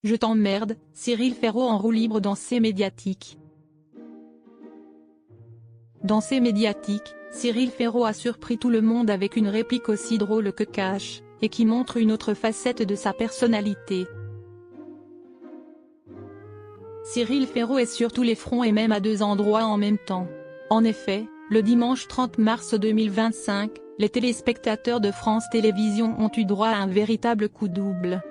Je t'emmerde, Cyril Ferraud en roue libre dans ses médiatiques. Dans ses médiatiques, Cyril Ferraud a surpris tout le monde avec une réplique aussi drôle que cash, et qui montre une autre facette de sa personnalité. Cyril Ferraud est sur tous les fronts et même à deux endroits en même temps. En effet, le dimanche 30 mars 2025, les téléspectateurs de France Télévisions ont eu droit à un véritable coup double.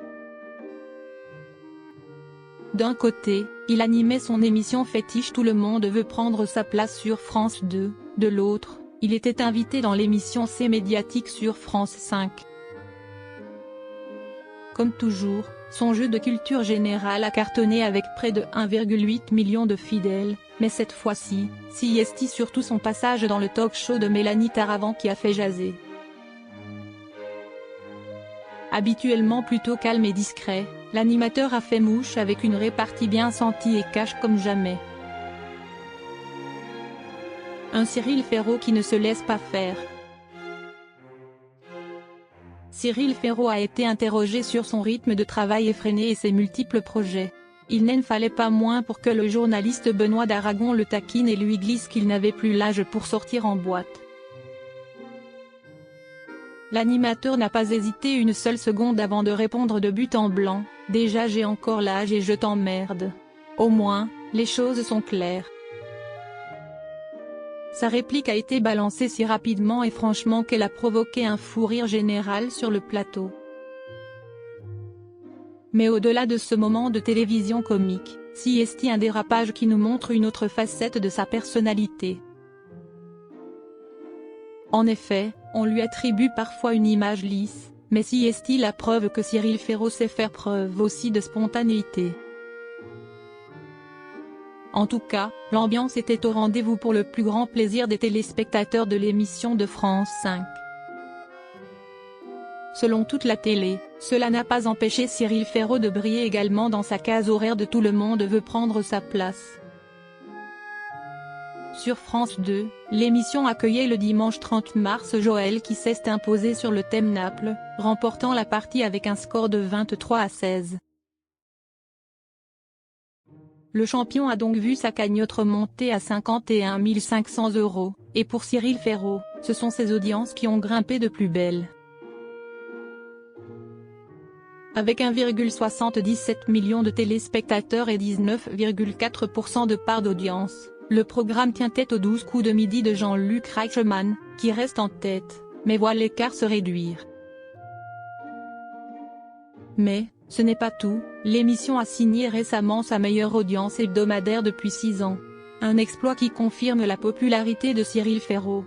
D'un côté, il animait son émission fétiche Tout le monde veut prendre sa place sur France 2, de l'autre, il était invité dans l'émission C'est médiatique sur France 5. Comme toujours, son jeu de culture générale a cartonné avec près de 1,8 million de fidèles, mais cette fois-ci, c'est surtout son passage dans le talk-show de Mélanie Taravant qui a fait jaser. Habituellement plutôt calme et discret, l'animateur a fait mouche avec une répartie bien sentie et cash comme jamais. Un Cyril Ferraud qui ne se laisse pas faire. Cyril Ferraud a été interrogé sur son rythme de travail effréné et ses multiples projets. Il n'en fallait pas moins pour que le journaliste Benoît d'Aragon le taquine et lui glisse qu'il n'avait plus l'âge pour sortir en boîte. L'animateur n'a pas hésité une seule seconde avant de répondre de but en blanc, « Déjà j'ai encore l'âge et je t'emmerde. » Au moins, les choses sont claires. Sa réplique a été balancée si rapidement et franchement qu'elle a provoqué un fou rire général sur le plateau. Mais au-delà de ce moment de télévision comique, c'est un dérapage qui nous montre une autre facette de sa personnalité. En effet, on lui attribue parfois une image lisse, mais c'est la preuve que Cyril Ferraud sait faire preuve aussi de spontanéité. En tout cas, l'ambiance était au rendez-vous pour le plus grand plaisir des téléspectateurs de l'émission de France 5. Selon toute la télé, cela n'a pas empêché Cyril Ferraud de briller également dans sa case horaire de Tout le monde veut prendre sa place. Sur France 2, l'émission accueillait le dimanche 30 mars Joël qui s'est imposé sur le thème Naples, remportant la partie avec un score de 23-16. Le champion a donc vu sa cagnotte remonter à 51 500 €, et pour Cyril Ferraud, ce sont ses audiences qui ont grimpé de plus belle. Avec 1,77 million de téléspectateurs et 19,4% de part d'audience, le programme tient tête aux 12 coups de midi de Jean-Luc Reichmann, qui reste en tête, mais voit l'écart se réduire. Mais, ce n'est pas tout, l'émission a signé récemment sa meilleure audience hebdomadaire depuis 6 ans. Un exploit qui confirme la popularité de Cyril Ferraud.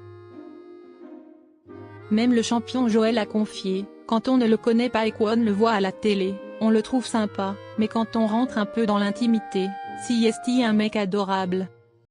Même le champion Joël a confié, quand on ne le connaît pas et qu'on le voit à la télé, on le trouve sympa, mais quand on rentre un peu dans l'intimité, c'est un mec adorable.